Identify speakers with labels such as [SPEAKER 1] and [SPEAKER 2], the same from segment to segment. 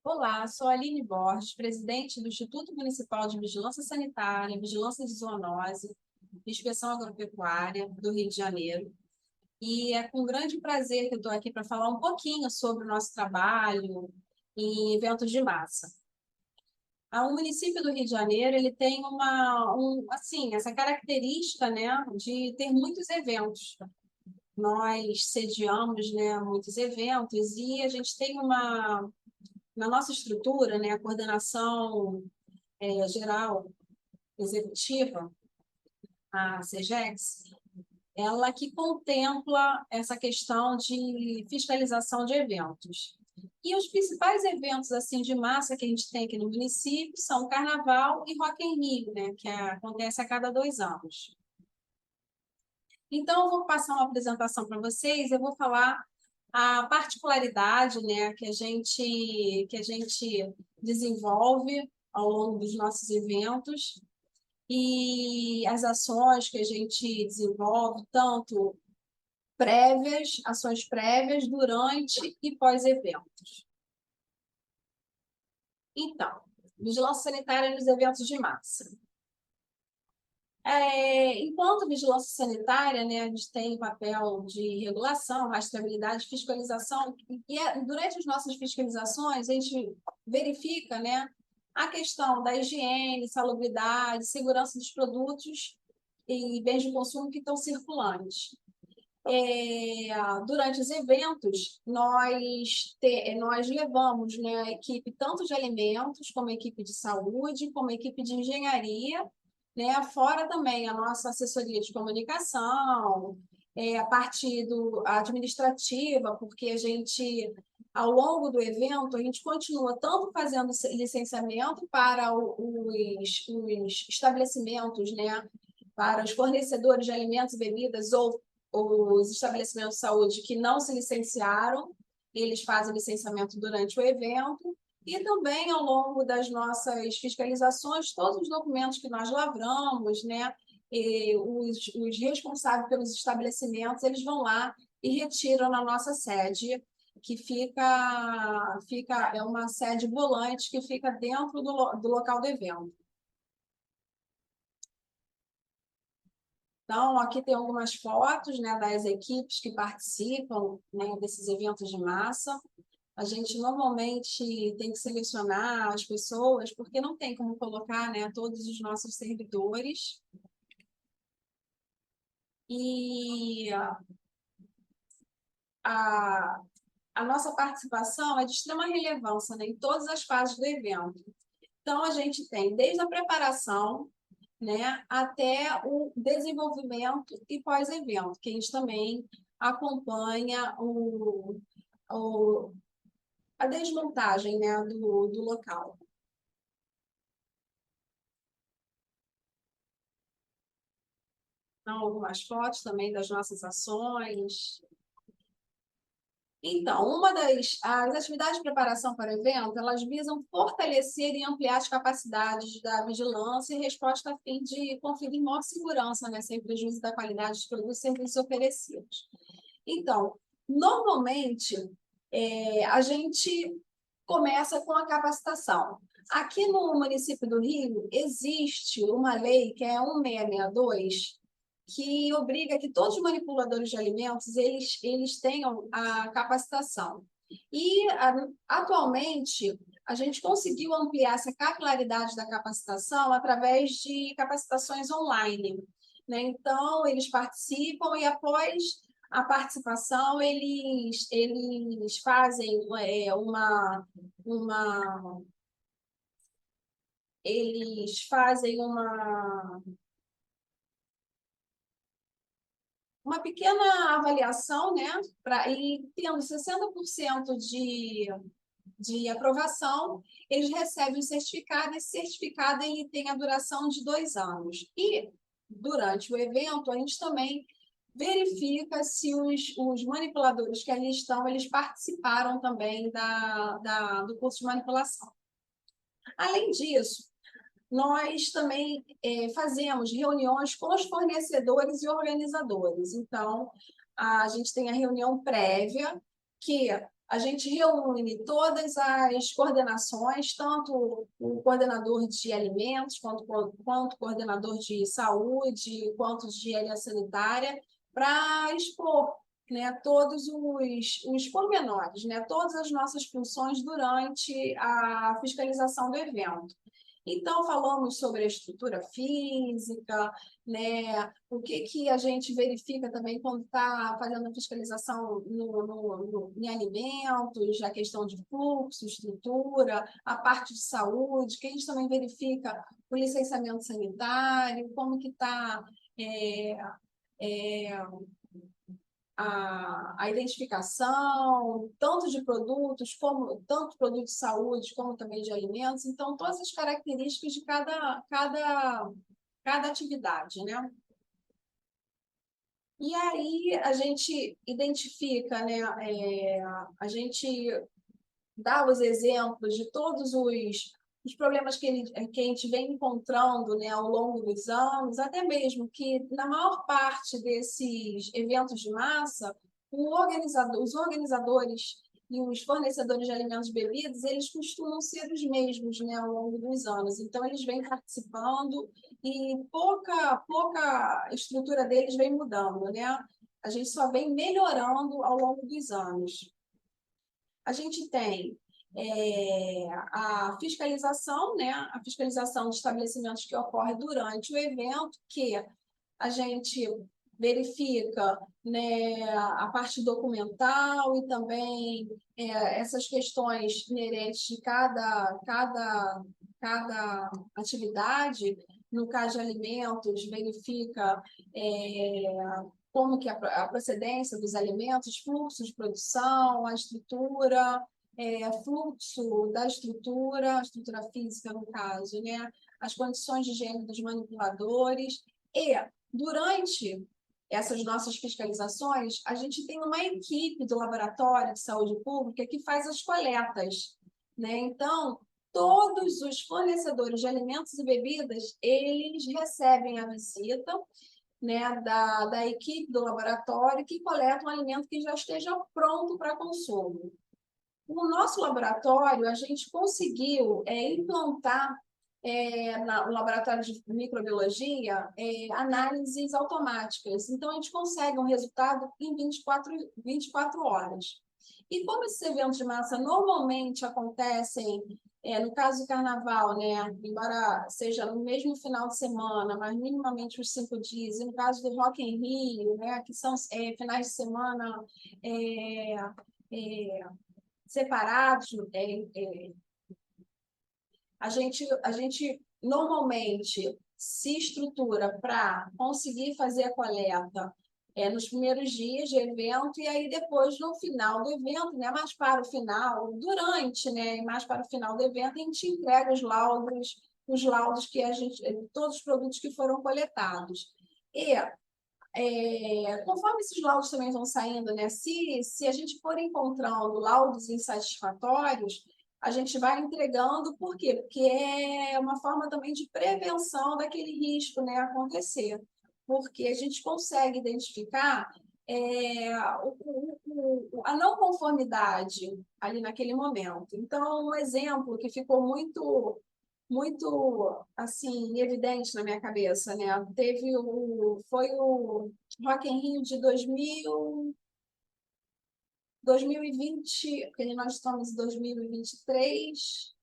[SPEAKER 1] Olá, sou a Aline Borges, presidente do Instituto Municipal de Vigilância Sanitária, Vigilância de Zoonose, Inspeção Agropecuária do Rio de Janeiro. E é com grande prazer que eu estou aqui para falar um pouquinho sobre o nosso trabalho em eventos de massa. O município do Rio de Janeiro ele tem assim, essa característica, né, de ter muitos eventos. Nós sediamos, né, muitos eventos e a gente tem na nossa estrutura, né, a coordenação geral executiva, a CEGEX, ela que contempla essa questão de fiscalização de eventos. E os principais eventos assim de massa que a gente tem aqui no município são o Carnaval e Rock in Rio, né, que acontece a cada 2 anos. Então, eu vou passar uma apresentação para vocês, eu vou falar a particularidade, né, que a gente desenvolve ao longo dos nossos eventos e as ações que a gente desenvolve, tanto ações prévias, durante e pós-eventos. Então, vigilância sanitária nos eventos de massa. Enquanto vigilância sanitária, né, a gente tem papel de regulação, rastreabilidade, fiscalização, e durante as nossas fiscalizações a gente verifica, né, a questão da higiene, salubridade, segurança dos produtos e bens de consumo que estão circulantes. Durante os eventos, nós levamos, né, a equipe tanto de alimentos, como a equipe de saúde, como a equipe de engenharia, né, fora também a nossa assessoria de comunicação, a parte administrativa, porque ao longo do evento, a gente continua tanto fazendo licenciamento para os estabelecimentos, né, para os fornecedores de alimentos e bebidas ou os estabelecimentos de saúde que não se licenciaram, eles fazem licenciamento durante o evento, e também ao longo das nossas fiscalizações, todos os documentos que nós lavramos, né, os responsáveis pelos estabelecimentos, eles vão lá e retiram na nossa sede, que é uma sede volante que fica dentro do local do evento. Então, aqui tem algumas fotos, né, das equipes que participam, né, desses eventos de massa. A gente normalmente tem que selecionar as pessoas, porque não tem como colocar, né, todos os nossos servidores. E a, a nossa participação é de extrema relevância, né, em todas as fases do evento. Então, a gente tem desde a preparação, né, até o desenvolvimento e pós-evento, que a gente também acompanha a desmontagem, né, do local. Então, algumas fotos também das nossas ações. Então, as atividades de preparação para o evento, elas visam fortalecer e ampliar as capacidades da vigilância e resposta a fim de conferir maior segurança, né, sem prejuízo da qualidade dos produtos e serviços oferecidos. Então, normalmente, a gente começa com a capacitação. Aqui no município do Rio, existe uma lei que é 1662, que obriga que todos os manipuladores de alimentos eles tenham a capacitação. E, atualmente, a gente conseguiu ampliar essa capilaridade da capacitação através de capacitações online, né? Então, eles participam e, após a participação, eles fazem eles fazem uma pequena avaliação, né, e tendo 60% de aprovação, eles recebem o certificado, esse certificado ele tem a duração de 2 anos. E, durante o evento, a gente também verifica se os manipuladores que ali estão, eles participaram também do curso de manipulação. Além disso, nós também fazemos reuniões com os fornecedores e organizadores. Então, a gente tem a reunião prévia, que A gente reúne todas as coordenações, tanto o coordenador de alimentos, quanto o coordenador de saúde, quanto de área sanitária, para expor, né, todos os pormenores, né, todas as nossas funções durante a fiscalização do evento. Então, falamos sobre a estrutura física, né? O que a gente verifica também quando está fazendo a fiscalização em alimentos, a questão de fluxo, estrutura, a parte de saúde, que a gente também verifica o licenciamento sanitário, como que está a identificação, tanto de produtos, como tanto produtos de saúde, como também de alimentos. Então, todas as características de cada atividade, né? E aí a gente identifica, né? A gente dá os exemplos de todos os problemas que a gente vem encontrando, né, ao longo dos anos, até mesmo que, na maior parte desses eventos de massa, os organizadores e os fornecedores de alimentos e bebidas, eles costumam ser os mesmos, né, ao longo dos anos. Então, eles vêm participando e pouca estrutura deles vem mudando, né? A gente só vem melhorando ao longo dos anos. A gente tem a fiscalização, né? A fiscalização de estabelecimentos que ocorre durante o evento, que a gente verifica, né, a parte documental e também essas questões inerentes de cada atividade. No caso de alimentos, verifica como que a procedência dos alimentos, fluxo de produção, a estrutura, fluxo da estrutura, a estrutura física, no caso, né? As condições de higiene dos manipuladores. E, durante essas nossas fiscalizações, a gente tem uma equipe do Laboratório de Saúde Pública que faz as coletas, né? Então, todos os fornecedores de alimentos e bebidas, eles recebem a visita, né, da equipe do laboratório que coleta um alimento que já esteja pronto para consumo. No nosso laboratório, a gente conseguiu implantar no laboratório de microbiologia análises automáticas. Então, a gente consegue um resultado em 24 horas. E como esses eventos de massa normalmente acontecem, no caso do carnaval, né, embora seja no mesmo final de semana, mas minimamente os 5 dias, e no caso do Rock in Rio, né, que são finais de semana separados, a gente normalmente se estrutura para conseguir fazer a coleta nos primeiros dias de evento, e aí depois, no final do evento, né, mais para o final, durante, né, mais para o final do evento, a gente entrega os laudos que todos os produtos que foram coletados. E conforme esses laudos também vão saindo, né, se a gente for encontrando laudos insatisfatórios, a gente vai entregando. Por quê? Porque é uma forma também de prevenção daquele risco, né, acontecer. Porque a gente consegue identificar a não conformidade ali naquele momento. Então, um exemplo que ficou muito assim evidente na minha cabeça, né? Foi o Rock in Rio de 2020, porque nós estamos em 2023.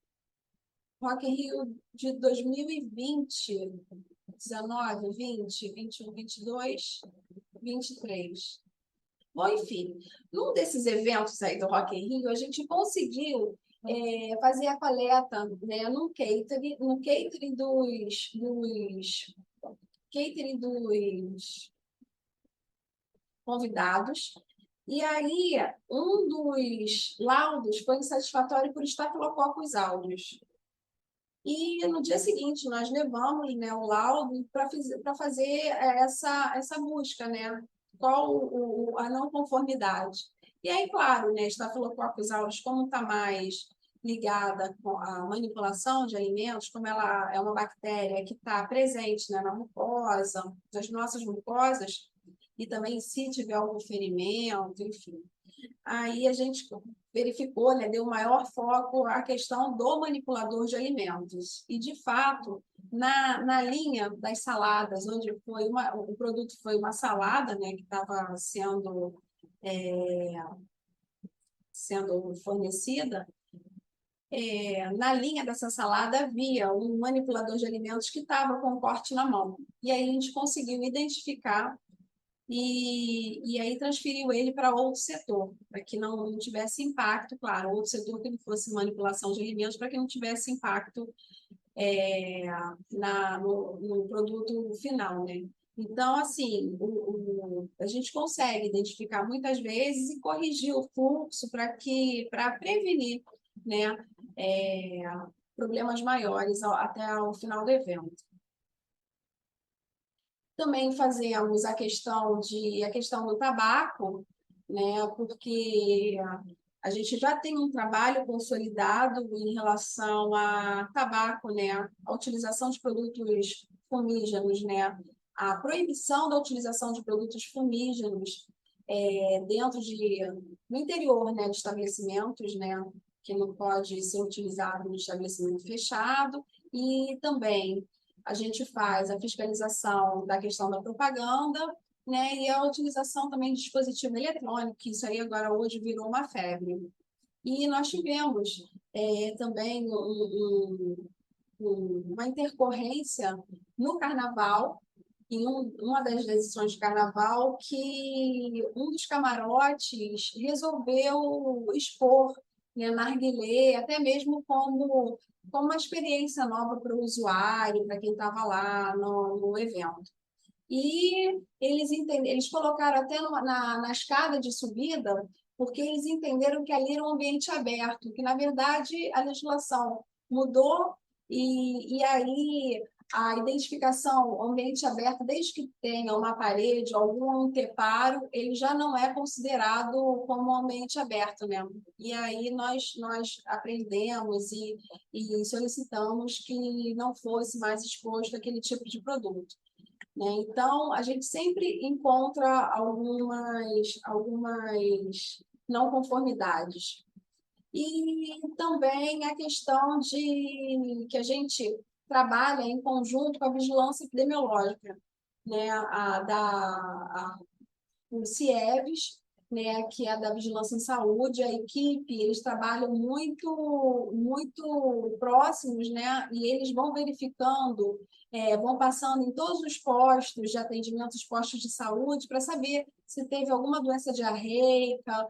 [SPEAKER 1] Rock in Rio de 2020, 19, 20, 21, 22, 23. Bom, enfim, num desses eventos aí do Rock in Rio, a gente conseguiu fazer a coleta, né, no catering dos convidados. E aí, um dos laudos foi insatisfatório por estafilococcus aureus. E no dia seguinte, nós levamos, né, o laudo para fazer essa busca, né? Qual a não conformidade. E aí, claro, né, Staphylococcus aureus, como está mais ligada com a manipulação de alimentos, como ela é uma bactéria que está presente, né, na mucosa, nas nossas mucosas, e também se tiver algum ferimento, enfim. Aí a gente verificou, né, deu maior foco à questão do manipulador de alimentos. E, de fato, na linha das saladas, onde o produto foi uma salada, né, que estava sendo fornecida, na linha dessa salada havia um manipulador de alimentos que estava com o corte na mão. E aí a gente conseguiu identificar e aí transferiu ele para outro setor, para que não tivesse impacto, claro, outro setor que não fosse manipulação de alimentos, para que não tivesse impacto no produto final, né? Então, assim, a gente consegue identificar muitas vezes e corrigir o fluxo para prevenir, né, é, problemas maiores até o final do evento. Também fazemos a questão do tabaco, né? Porque a gente já tem um trabalho consolidado em relação a tabaco, né? A utilização de produtos fumígenos, né? A proibição da utilização de produtos fumígenos no interior, né, de estabelecimentos, né? Que não pode ser utilizado no estabelecimento fechado e também a gente faz a fiscalização da questão da propaganda, né, e a utilização também de dispositivo eletrônico, que isso aí agora hoje virou uma febre. E nós tivemos também uma intercorrência no Carnaval, em uma das edições de Carnaval, que um dos camarotes resolveu expor, né, narguilé, até mesmo como uma experiência nova para o usuário, para quem estava lá no evento. E eles colocaram até na escada de subida, porque eles entenderam que ali era um ambiente aberto, que, na verdade, a legislação mudou e aí a identificação ambiente aberto, desde que tenha uma parede, algum anteparo, ele já não é considerado como um ambiente aberto, né? E aí nós aprendemos e solicitamos que não fosse mais exposto aquele tipo de produto, né? Então, a gente sempre encontra algumas não conformidades. E também a questão de que a gente trabalha em conjunto com a vigilância epidemiológica, né? O CIEVS, né, que é da Vigilância em Saúde, a equipe, eles trabalham muito próximos, né, e eles vão verificando, vão passando em todos os postos de atendimento, os postos de saúde, para saber se teve alguma doença diarreica,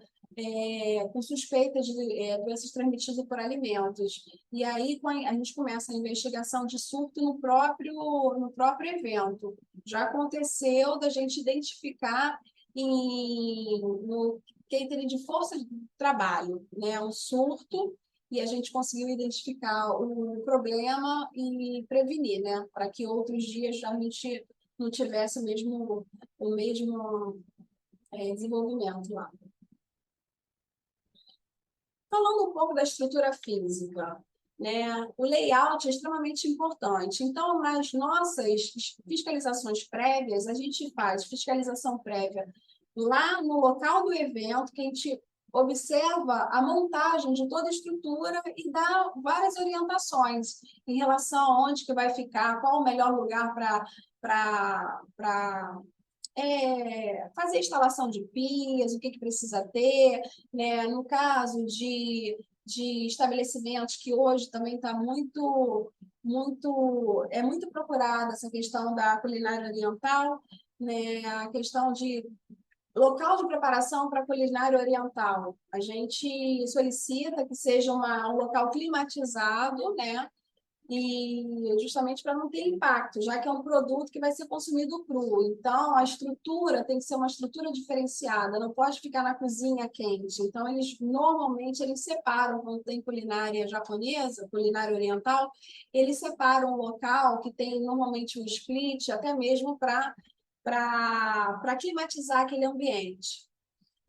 [SPEAKER 1] com suspeita de doenças transmitidas por alimentos. E aí a gente começa a investigação de surto no próprio evento. Já aconteceu da gente identificar no catering de força de trabalho, né? Um surto, e a gente conseguiu identificar o problema e prevenir, né? Para que outros dias a gente não tivesse o mesmo desenvolvimento lá. Falando um pouco da estrutura física, né? O layout é extremamente importante. Então, nas nossas fiscalizações prévias, a gente faz fiscalização prévia lá no local do evento, que a gente observa a montagem de toda a estrutura e dá várias orientações em relação a onde que vai ficar, qual o melhor lugar para fazer instalação de pias, o que precisa ter, né? No caso de estabelecimentos que hoje também está muito procurada essa questão da culinária oriental, né? A questão de local de preparação para culinária oriental. A gente solicita que seja um local climatizado, né? E justamente para não ter impacto, já que é um produto que vai ser consumido cru. Então, a estrutura tem que ser uma estrutura diferenciada, não pode ficar na cozinha quente. Então, normalmente eles separam, quando tem culinária japonesa, culinária oriental, eles separam o local que tem normalmente um split, até mesmo para climatizar aquele ambiente,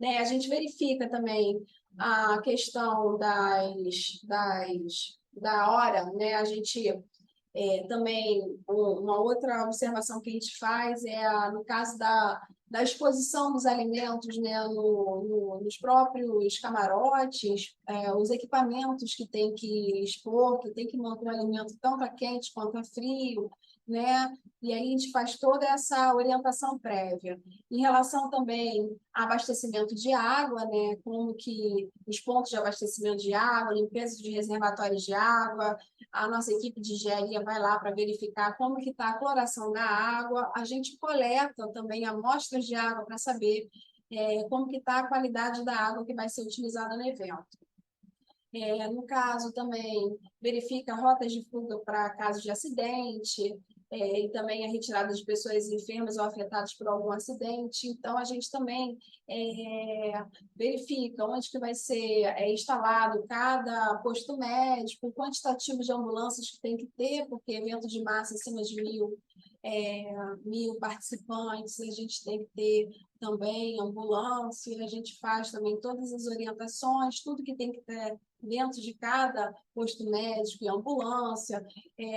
[SPEAKER 1] né? A gente verifica também a questão da hora, né? A gente também, uma outra observação que a gente faz no caso da exposição dos alimentos, né, nos próprios camarotes, os equipamentos que tem que expor, que tem que manter o alimento tanto a quente quanto a frio, né? E aí a gente faz toda essa orientação prévia. Em relação também a abastecimento de água, né? Como que os pontos de abastecimento de água, limpeza de reservatórios de água, a nossa equipe de engenharia vai lá para verificar como que está a cloração da água, a gente coleta também amostras de água para saber como que está a qualidade da água que vai ser utilizada no evento. No caso, também verifica rotas de fuga para casos de acidente, e também a retirada de pessoas enfermas ou afetadas por algum acidente. Então, a gente também verifica onde que vai ser instalado cada posto médico, o quantitativo de ambulâncias que tem que ter, porque evento de massa acima de 1.000 participantes, a gente tem que ter também ambulância, a gente faz também todas as orientações, tudo que tem que ter dentro de cada posto médico e ambulância,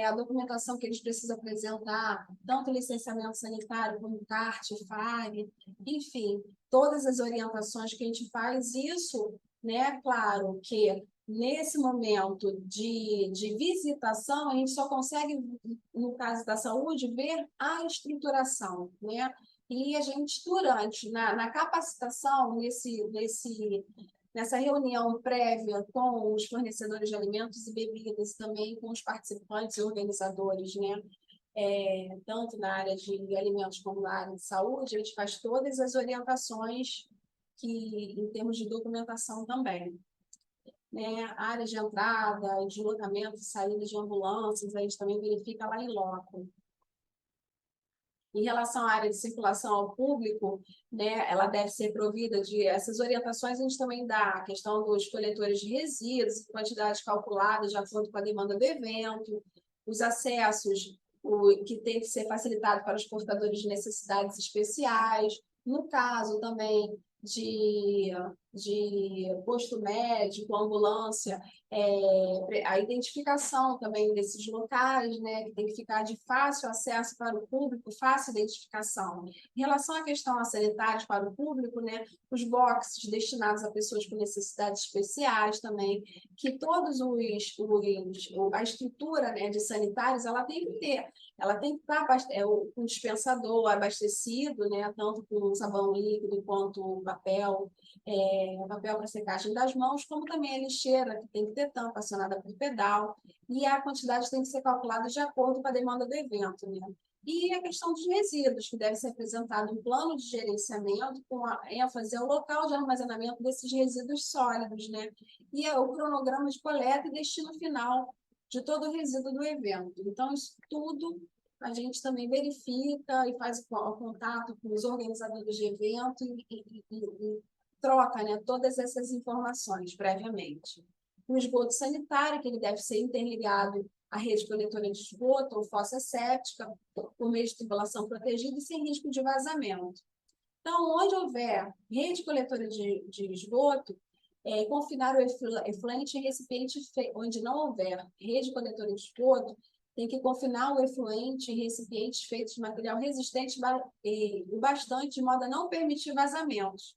[SPEAKER 1] a documentação que eles precisam apresentar, tanto licenciamento sanitário como CART, FAG, enfim, todas as orientações que a gente faz, isso, né, claro que nesse momento de visitação, a gente só consegue, no caso da saúde, ver a estruturação, né? E a gente, durante, na capacitação, nessa reunião prévia com os fornecedores de alimentos e bebidas, também com os participantes e organizadores, né? Tanto na área de alimentos como na área de saúde, a gente faz todas as orientações em termos de documentação também. Né? Áreas de entrada, deslocamento e saída de ambulâncias, a gente também verifica lá em loco. Em relação à área de circulação ao público, né, ela deve ser provida de essas orientações, a gente também dá a questão dos coletores de resíduos, quantidade calculada de acordo com a demanda do evento, os acessos que tem que ser facilitado para os portadores de necessidades especiais, no caso também de posto médico, ambulância, a identificação também desses locais, né, que tem que ficar de fácil acesso para o público, fácil identificação. Em relação à questão sanitária para o público, né, os boxes destinados a pessoas com necessidades especiais também, que todos a estrutura, né, de sanitários, ela tem que ter, ela tem que estar um dispensador abastecido, né, tanto com sabão líquido quanto papel para secagem das mãos, como também a lixeira, que tem que ter tampa acionada por pedal, e a quantidade tem que ser calculada de acordo com a demanda do evento, né? E a questão dos resíduos, que deve ser apresentado um plano de gerenciamento com a ênfase ao local de armazenamento desses resíduos sólidos, né? E o cronograma de coleta e destino final de todo o resíduo do evento. Então, isso tudo a gente também verifica e faz o contato com os organizadores de evento e troca, né, todas essas informações previamente. O esgoto sanitário, que ele deve ser interligado à rede coletora de esgoto ou fossa séptica, por meio de tubulação protegida e sem risco de vazamento. Então, onde houver rede coletora de esgoto, confinar o efluente em recipiente onde não houver rede coletora de esgoto, tem que confinar o efluente em recipientes feitos de material resistente e bastante, de modo a não permitir vazamentos.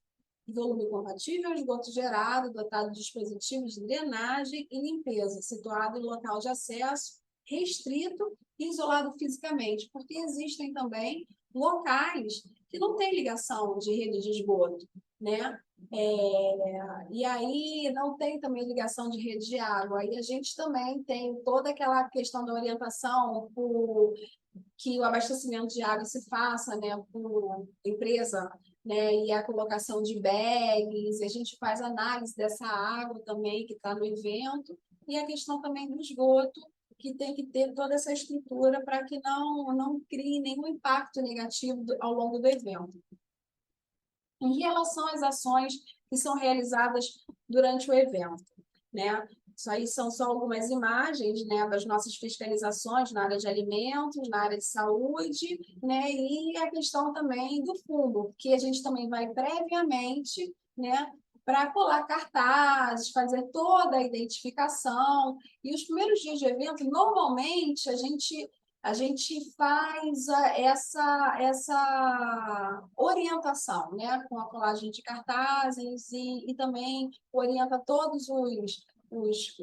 [SPEAKER 1] Volume compatível ao esgoto gerado, dotado de dispositivos de drenagem e limpeza, situado em local de acesso restrito e isolado fisicamente, porque existem também locais que não têm ligação de rede de esgoto, né? E aí não tem também ligação de rede de água. Aí a gente também tem toda aquela questão da orientação que o abastecimento de água se faça, né, por empresa, né, e a colocação de bags, a gente faz análise dessa água também que está no evento, e a questão também do esgoto, que tem que ter toda essa estrutura para que não crie nenhum impacto negativo ao longo do evento. Em relação às ações que são realizadas durante o evento, né? Isso aí são só algumas imagens, né, das nossas fiscalizações na área de alimentos, na área de saúde, né, e a questão também do fundo, que a gente também vai previamente, né, para colar cartazes, fazer toda a identificação. E os primeiros dias de evento, normalmente, a gente a gente faz essa orientação, né, com a colagem de cartazes e também orienta todos os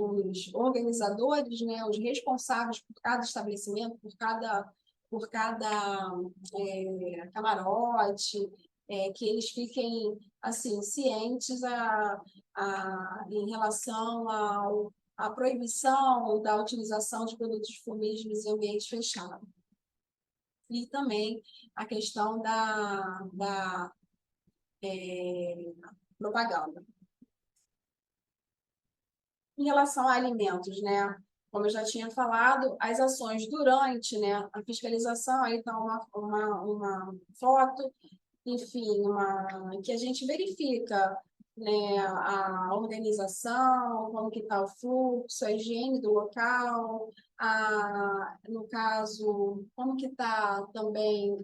[SPEAKER 1] organizadores, né, os responsáveis por cada estabelecimento, por cada camarote, que eles fiquem assim cientes em relação à proibição da utilização de produtos fumígenos em ambiente fechado. E também a questão da propaganda. Em relação a alimentos, né? Como eu já tinha falado, as ações durante, né, a fiscalização, aí está uma foto, enfim, que a gente verifica, né, a organização, como que está o fluxo, a higiene do local, no caso, como que está também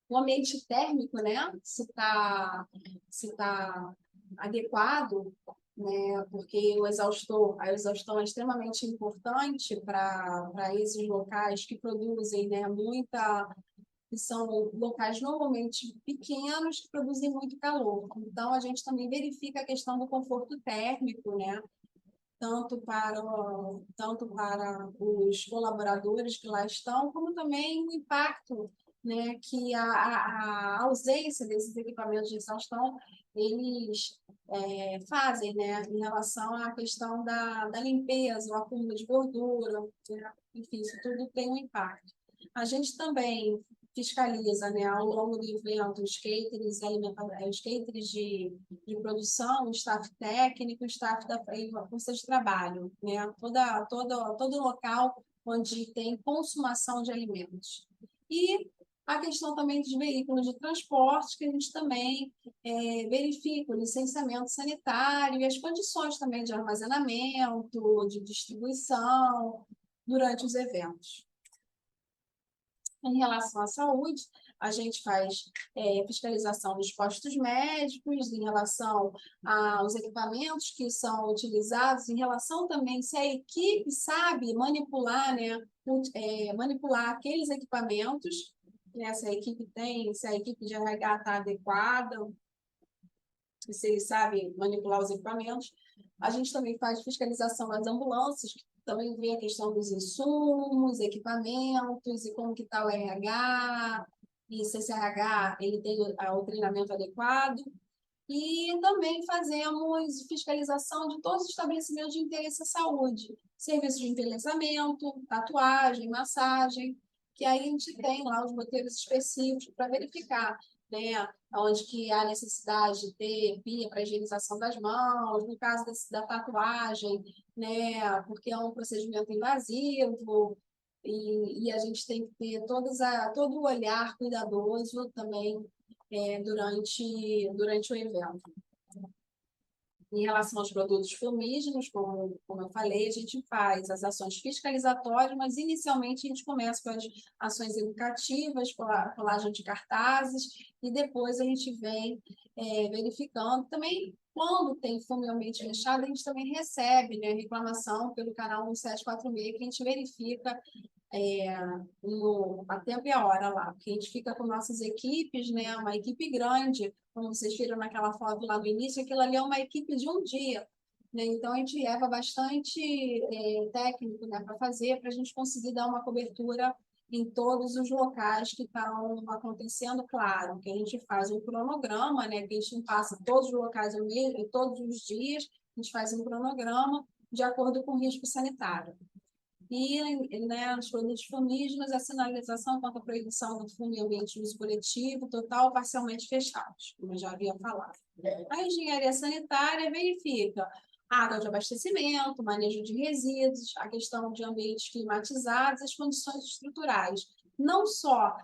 [SPEAKER 1] o ambiente térmico, né? Se tá adequado, né? Porque a exaustão é extremamente importante para esses locais que produzem, né, que são locais normalmente pequenos que produzem muito calor. Então, a gente também verifica a questão do conforto térmico, né? Tanto para os colaboradores que lá estão, como também o impacto, né, que a ausência desses equipamentos de exaustão eles fazem, né, em relação à questão da limpeza, o acúmulo de gordura, né? Enfim, isso tudo tem um impacto. A gente também fiscaliza, né, ao longo do evento os caterers, os caterers de produção, o staff técnico, o staff da força de trabalho, né? Todo local onde tem consumação de alimentos. E a questão também dos veículos de transporte, que a gente também verifica o licenciamento sanitário e as condições também de armazenamento, de distribuição durante os eventos. Em relação à saúde, a gente faz fiscalização dos postos médicos, em relação aos equipamentos que são utilizados, em relação também se a equipe sabe manipular, né, manipular aqueles equipamentos, né, se a equipe de RH está adequada, se eles sabem manipular os equipamentos. A gente também faz fiscalização das ambulâncias, que também vê a questão dos insumos, equipamentos e como que está o RH, e se esse RH ele tem o treinamento adequado. E também fazemos fiscalização de todos os estabelecimentos de interesse à saúde, serviços de embelezamento, tatuagem, massagem, que aí a gente tem lá os roteiros específicos para verificar, né, onde que há necessidade de ter pia para higienização das mãos, no caso da tatuagem, né, porque é um procedimento invasivo, e a gente tem que ter todo o olhar cuidadoso também durante o evento. Em relação aos produtos fumígenos, como eu falei, a gente faz as ações fiscalizatórias, mas inicialmente a gente começa com as ações educativas, colagem de cartazes, e depois a gente vem verificando. Também, quando tem fumo em ambiente fechado, a gente também recebe, né, reclamação pelo canal 1746, que a gente verifica a tempo e a hora lá, porque a gente fica com nossas equipes, né? Uma equipe grande, como vocês viram naquela foto lá no início, aquilo ali é uma equipe de um dia, né? Então a gente leva bastante técnico, né, para fazer, para a gente conseguir dar uma cobertura em todos os locais que estão acontecendo, claro, que a gente faz um cronograma, né? Que a gente não passa todos os locais ao mesmo, todos os dias, a gente faz um cronograma de acordo com o risco sanitário. E, né, os produtos fumígenos, a sinalização quanto à proibição do fumo em ambiente de uso coletivo, total ou parcialmente fechados, como eu já havia falado. A engenharia sanitária verifica água de abastecimento, manejo de resíduos, a questão de ambientes climatizados, as condições estruturais, não só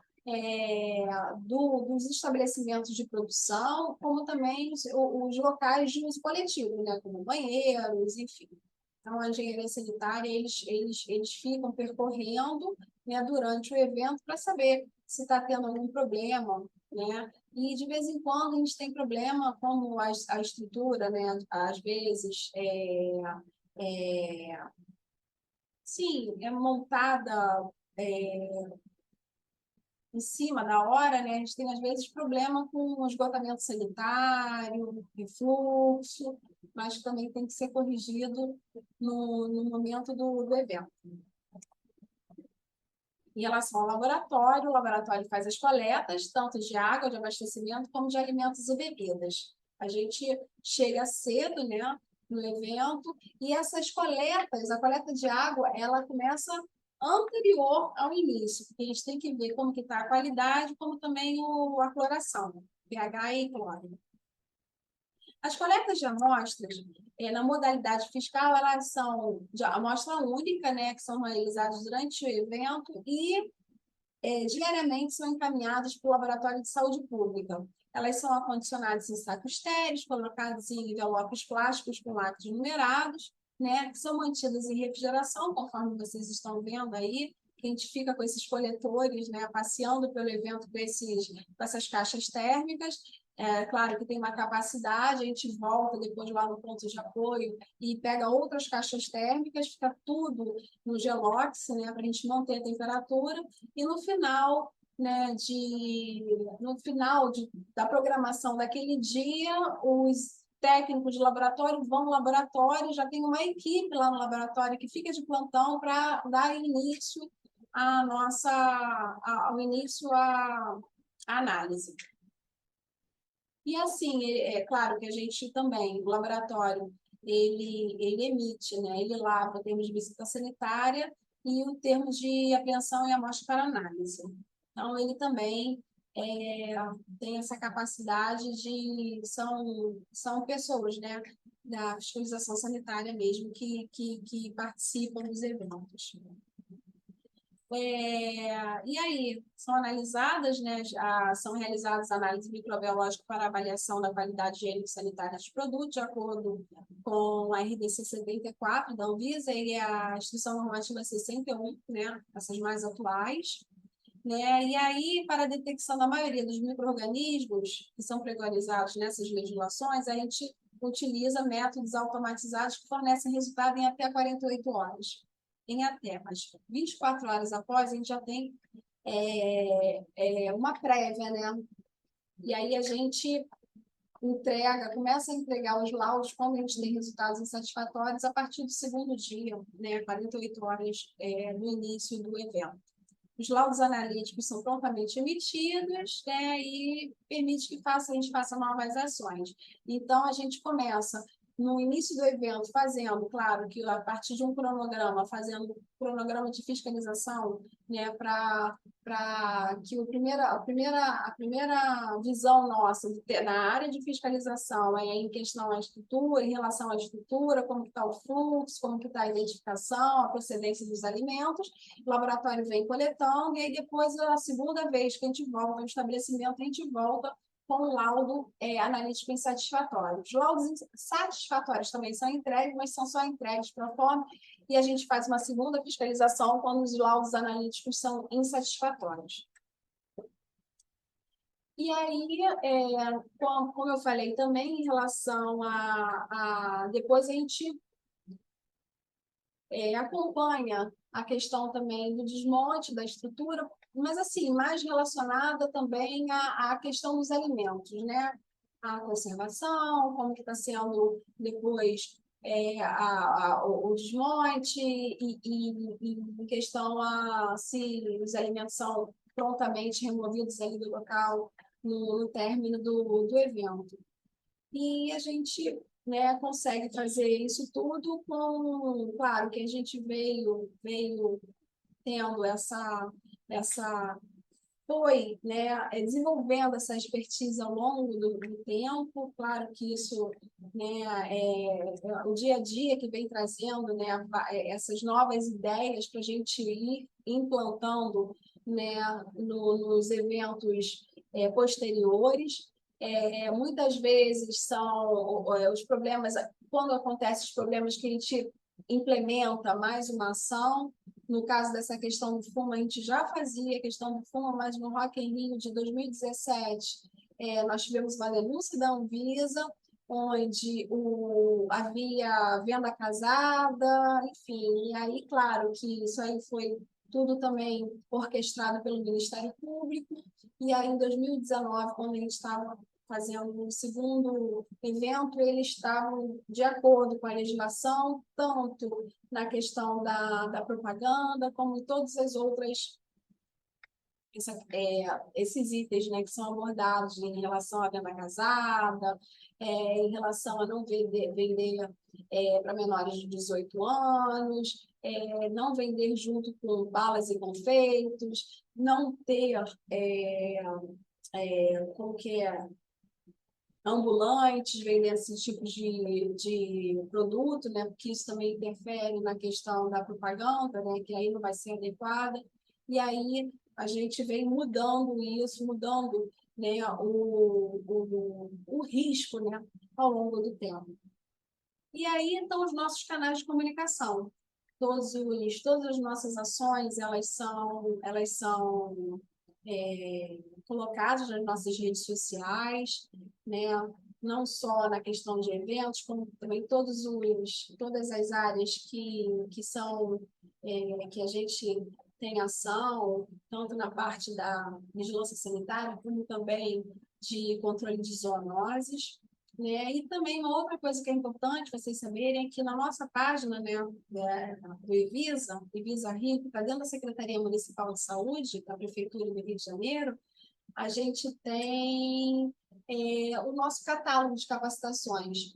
[SPEAKER 1] dos estabelecimentos de produção, como também os locais de uso coletivo, né, como banheiros, enfim. Então, a engenharia sanitária, eles ficam percorrendo, né, durante o evento para saber se está tendo algum problema, né? E, de vez em quando, a gente tem problema como a estrutura, né? Às vezes, sim, é montada em cima da hora, né? A gente tem, às vezes, problema com esgotamento sanitário, refluxo, mas também tem que ser corrigido no momento do evento. Em relação ao laboratório, o laboratório faz as coletas, tanto de água, de abastecimento, como de alimentos e bebidas. A gente chega cedo, né, no evento, e essas coletas, a coleta de água, ela começa anterior ao início, porque a gente tem que ver como que está a qualidade, como também a cloração, pH e cloro. As coletas de amostras, na modalidade fiscal, elas são de amostra única, né, que são realizadas durante o evento e diariamente são encaminhadas para o Laboratório de Saúde Pública. Elas são acondicionadas em sacos estéreis, colocadas em envelopes plásticos com lápis numerados, né, que são mantidas em refrigeração, conforme vocês estão vendo aí, que a gente fica com esses coletores, né, passeando pelo evento com essas caixas térmicas. Claro que tem uma capacidade, a gente volta depois lá no ponto de apoio e pega outras caixas térmicas, fica tudo no gelox, né, para a gente manter a temperatura, e no final, né, da programação daquele dia, os técnicos de laboratório vão no laboratório, já tem uma equipe lá no laboratório que fica de plantão para dar início ao início à análise. E assim, é claro que a gente também, o laboratório, ele emite, né? Ele lavra o termo de visita sanitária e o termo de apreensão e amostra para análise. Então, ele também tem essa capacidade são pessoas, né, da fiscalização sanitária mesmo, que participam dos eventos. E aí, são analisadas, né, são realizadas análises microbiológicas para avaliação da qualidade higiênico-sanitária dos produtos, de acordo com a RDC 74 da Anvisa e a Instrução Normativa 61, né, essas mais atuais. Né? E aí, para a detecção da maioria dos micro-organismos que são preconizados nessas legislações, a gente utiliza métodos automatizados que fornecem resultado em até 48 horas. Mas 24 horas após, a gente já tem uma prévia, né? E aí a gente começa a entregar os laudos quando a gente tem resultados insatisfatórios a partir do segundo dia, né? 48 horas no início do evento. Os laudos analíticos são prontamente emitidos, né, e permite que a gente faça novas ações. Então, a gente começa no início do evento fazendo, claro, que a partir de um cronograma, fazendo cronograma de fiscalização, né, para que a primeira visão nossa na área de fiscalização é em questão à estrutura, em relação à estrutura, como está o fluxo, como está a identificação, a procedência dos alimentos. O laboratório vem coletando, e aí depois, a segunda vez que a gente volta ao estabelecimento, a gente volta com o laudo analítico insatisfatório. Os laudos satisfatórios também são entregues, mas são só entregues para a forma, e a gente faz uma segunda fiscalização quando os laudos analíticos são insatisfatórios. E aí, como eu falei também, em relação depois a gente acompanha a questão também do desmonte da estrutura, mas assim, mais relacionada também à questão dos alimentos, né? A conservação, como que está sendo depois o desmonte e em questão se os alimentos são prontamente removidos ali do local no término do evento. E a gente, né, consegue fazer isso tudo claro, que a gente veio tendo foi, né, desenvolvendo essa expertise ao longo do tempo. Claro que isso, né, o dia a dia que vem trazendo, né, essas novas ideias para a gente ir implantando, né, nos eventos posteriores. Muitas vezes são os problemas, quando acontecem os problemas, que a gente implementa mais uma ação. No caso dessa questão do fumo, a gente já fazia a questão do fumo, mas no Rock in Rio de 2017, nós tivemos uma denúncia da Anvisa, onde havia venda casada, enfim. E aí, claro, que isso aí foi tudo também orquestrado pelo Ministério Público. E aí, em 2019, quando a gente estava fazendo o segundo evento, eles estavam de acordo com a legislação, tanto na questão da propaganda, como em todas as outras esses itens, né, que são abordados em relação à venda casada, em relação a não vender para menores de 18 anos, não vender junto com balas e confeitos, não ter, como que é, ambulantes vendendo esses tipos de produto, né, porque isso também interfere na questão da propaganda, né, que aí não vai ser adequada. E aí a gente vem mudando isso, mudando, né, o risco, né, ao longo do tempo. E aí estão os nossos canais de comunicação. Todas as nossas ações, elas são colocadas nas nossas redes sociais, né? Não só na questão de eventos, como também todas as áreas que são, que a gente tem ação, tanto na parte da vigilância sanitária, como também de controle de zoonoses. Né? E também uma outra coisa que é importante vocês saberem é que na nossa página, né, do Evisa Rio, que está dentro da Secretaria Municipal de Saúde, da Prefeitura do Rio de Janeiro, a gente tem o nosso catálogo de capacitações,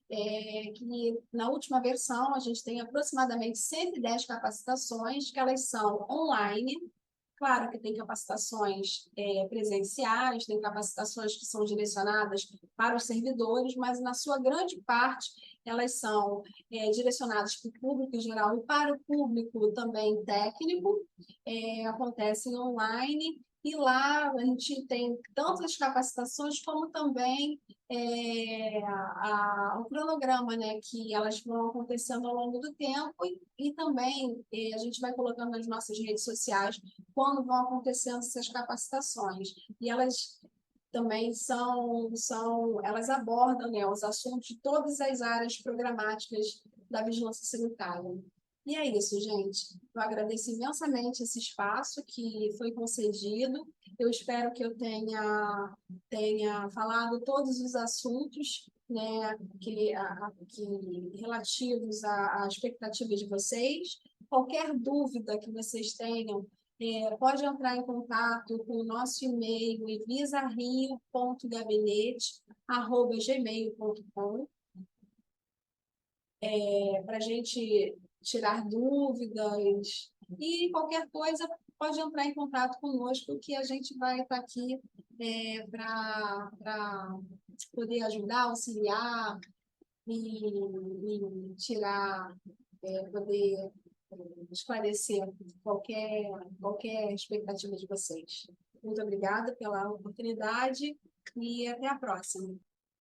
[SPEAKER 1] que na última versão a gente tem aproximadamente 110 capacitações, que elas são online. Claro que tem capacitações presenciais, tem capacitações que são direcionadas para os servidores, mas na sua grande parte elas são direcionadas para o público em geral e para o público também técnico, acontecem online. E lá a gente tem tanto as capacitações como também o cronograma, né, que elas vão acontecendo ao longo do tempo e também a gente vai colocando nas nossas redes sociais quando vão acontecendo essas capacitações. E elas também elas abordam, né, os assuntos de todas as áreas programáticas da vigilância sanitária. E é isso, gente. Eu agradeço imensamente esse espaço que foi concedido. Eu espero que eu tenha falado todos os assuntos, né, que relativos à expectativa de vocês. Qualquer dúvida que vocês tenham, pode entrar em contato com o nosso e-mail, evisario.gabinete@gmail.com, para a gente tirar dúvidas. E qualquer coisa, pode entrar em contato conosco, que a gente vai estar aqui para poder ajudar, auxiliar e tirar, poder esclarecer qualquer expectativa de vocês. Muito obrigada pela oportunidade e até a próxima.